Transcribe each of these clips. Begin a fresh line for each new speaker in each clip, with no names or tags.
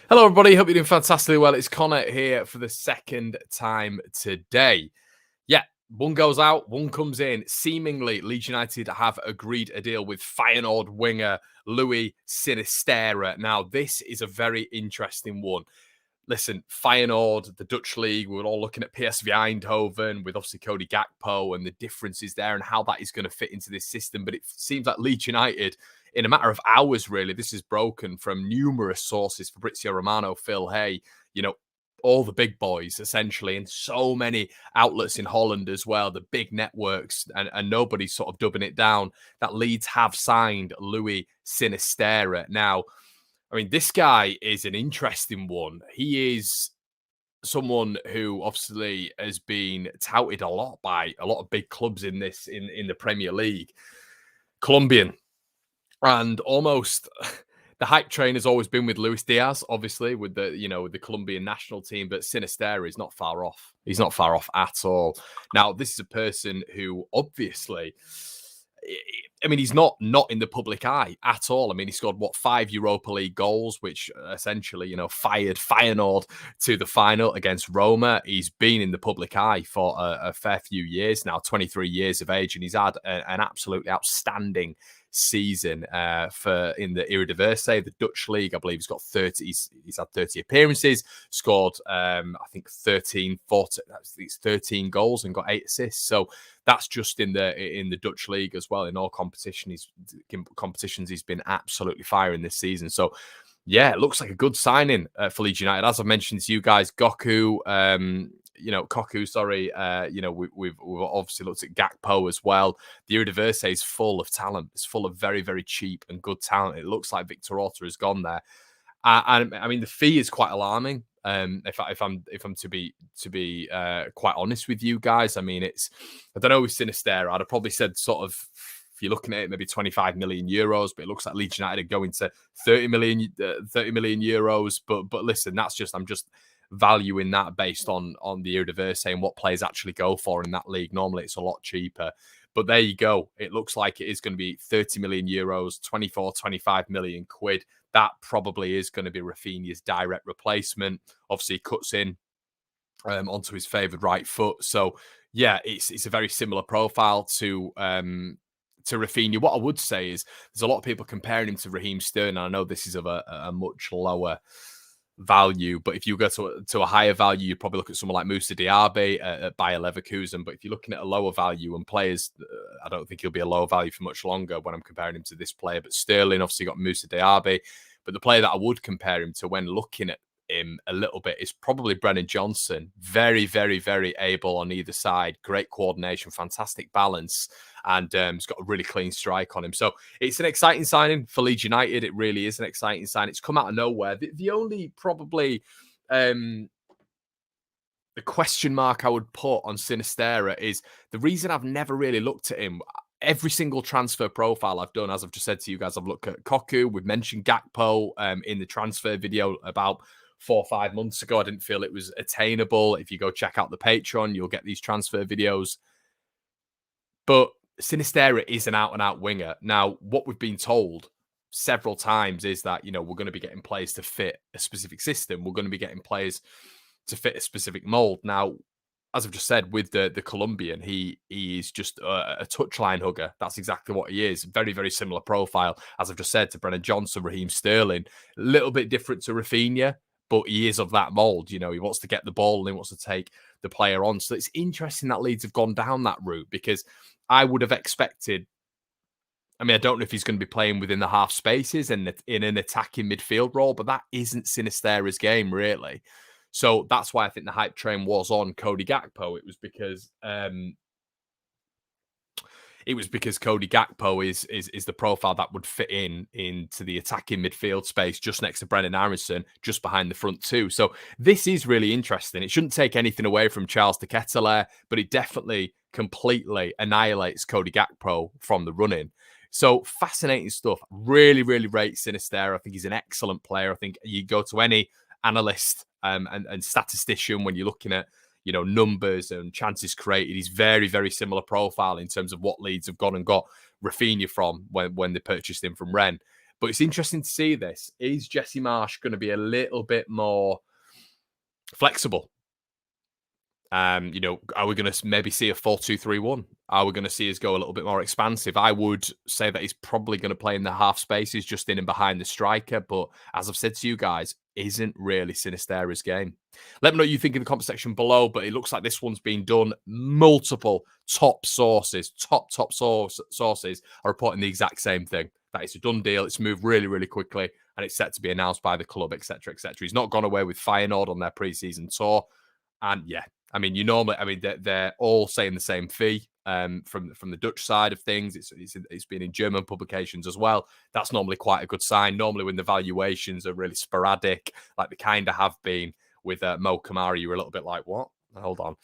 Hello, everybody. Hope you're doing fantastically well. It's Connor here for the second time today. Yeah, one goes out, one comes in. Seemingly, Leeds United have agreed a deal with Feyenoord winger Luis Sinisterra. Now, this is a very interesting one. Listen, Feyenoord, the Dutch league, we're all looking at PSV Eindhoven with obviously Cody Gakpo and the differences there and how that is going to fit into this system. But it seems like Leeds United, in a matter of hours, really, this is broken from numerous sources. Fabrizio Romano, Phil Hay, all the big boys, essentially, and so many outlets in Holland as well, the big networks, and nobody's sort of dubbing it down, that Leeds have signed Luis Sinisterra. Now, I mean, this guy is an interesting one. He is someone who obviously has been touted a lot by a lot of big clubs in the Premier League. Colombian. And almost the hype train has always been with Luis Diaz, obviously, with the Colombian national team, but Sinisterra is not far off. He's not far off at all. Now, this is a person who obviously, I mean, he's not in the public eye at all. I mean, he scored, 5 Europa League goals, which essentially, fired Feyenoord to the final against Roma. He's been in the public eye for a fair few years now, 23 years of age, and he's had an absolutely outstanding season in the Eredivisie, the Dutch league. I believe he's got 30. He's had 30 appearances, scored I think 13 goals and got 8 assists. So that's just in the Dutch league as well. In all competitions, he's been absolutely firing this season. So yeah, it looks like a good signing for Leeds United. As I mentioned to you guys, Koku, sorry. We've obviously looked at Gakpo as well. The Eredivisie is full of talent. It's full of very, very cheap and good talent. It looks like Victor Orta has gone there. And I mean, the fee is quite alarming. If I'm to be quite honest with you guys, I mean, I don't know with Sinisterra, I'd have probably said sort of, if you're looking at it, maybe 25 million euros, but it looks like Leeds United are going to 30 million euros. But listen, I'm just valuing that based on the Eredivisie and what players actually go for in that league. Normally, it's a lot cheaper. But there you go. It looks like it is going to be 30 million euros, 25 million quid. That probably is going to be Rafinha's direct replacement. Obviously, he cuts in onto his favoured right foot. So, yeah, it's a very similar profile to Rafinha. What I would say is there's a lot of people comparing him to Raheem Sterling. I know this is of a much lower value, but if you go to a higher value, you'd probably look at someone like Moussa Diaby at Bayer Leverkusen. But if you're looking at a lower value and players, I don't think he'll be a lower value for much longer when I'm comparing him to this player. But Sterling obviously got Moussa Diaby. But the player that I would compare him to when looking at him a little bit is probably Brennan Johnson. Very, very, very able on either side. Great coordination, fantastic balance, and he's got a really clean strike on him. So it's an exciting signing for Leeds United. It really is an exciting sign. It's come out of nowhere. The only probably the question mark I would put on Sinisterra is the reason I've never really looked at him. Every single transfer profile I've done, as I've just said to you guys, I've looked at Koku. We've mentioned Gakpo in the transfer video about 4 or 5 months ago. I didn't feel it was attainable. If you go check out the Patreon, you'll get these transfer videos. But Sinisterra is an out-and-out winger. Now, what we've been told several times is that, we're going to be getting players to fit a specific system. We're going to be getting players to fit a specific mold. Now, as I've just said, with the Colombian, he is just a touchline hugger. That's exactly what he is. Very, very similar profile, as I've just said, to Brennan Johnson, Raheem Sterling. A little bit different to Rafinha, but he is of that mold. He wants to get the ball and he wants to take the player on. So it's interesting that Leeds have gone down that route, because I would have expected, I mean, I don't know if he's going to be playing within the half spaces and in an attacking midfield role, but that isn't Sinisterra's game, really. So that's why I think the hype train was on Cody Gakpo. It was because Cody Gakpo is the profile that would fit into the attacking midfield space just next to Brennan Aronson, just behind the front two. So this is really interesting. It shouldn't take anything away from Charles de Ketelaere, but it definitely completely annihilates Cody Gakpo from the running. So fascinating stuff. Really, really rate Sinisterra. I think he's an excellent player. I think you go to any analyst and statistician when you're looking at numbers and chances created, he's very, very similar profile in terms of what Leeds have gone and got Rafinha from when they purchased him from Rennes. But it's interesting to see this. Is Jesse Marsch going to be a little bit more flexible? You know, are we going to maybe see a 4-2-3-1? Are we going to see us go a little bit more expansive? I would say that he's probably going to play in the half spaces, just in and behind the striker. But as I've said to you guys, isn't really Sinisterra's game. Let me know what you think in the comment section below. But it looks like this one's been done. Multiple top sources are reporting the exact same thing. That it's a done deal. It's moved really, really quickly, and it's set to be announced by the club, etc., etc. He's not gone away with Feyenoord on their pre-season tour, and yeah. I mean, they're all saying the same fee from the Dutch side of things. It's been in German publications as well. That's normally quite a good sign. Normally, when the valuations are really sporadic, like they kind of have been with Mo Kamara, you're a little bit like, what? Hold on.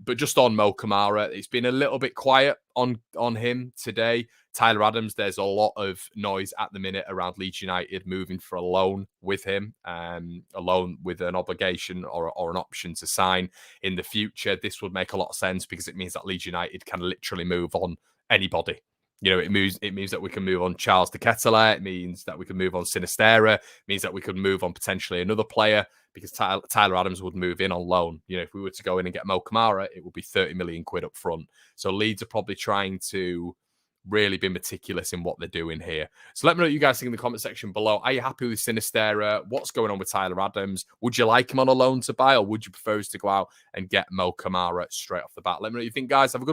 But just on Mo Kamara, it's been a little bit quiet on him today. Tyler Adams, there's a lot of noise at the minute around Leeds United moving for a loan with him, a loan with an obligation or an option to sign in the future. This would make a lot of sense because it means that Leeds United can literally move on anybody. You know, it means that we can move on Charles de Ketelaere. It means that we can move on Sinisterra. It means that we could move on potentially another player because Tyler Adams would move in on loan. You know, if we were to go in and get Mo Kamara, it would be 30 million quid up front. So Leeds are probably trying to really be meticulous in what they're doing here. So let me know what you guys think in the comment section below. Are you happy with Sinisterra? What's going on with Tyler Adams? Would you like him on a loan to buy, or would you prefer us to go out and get Mo Kamara straight off the bat? Let me know what you think, guys. Have a good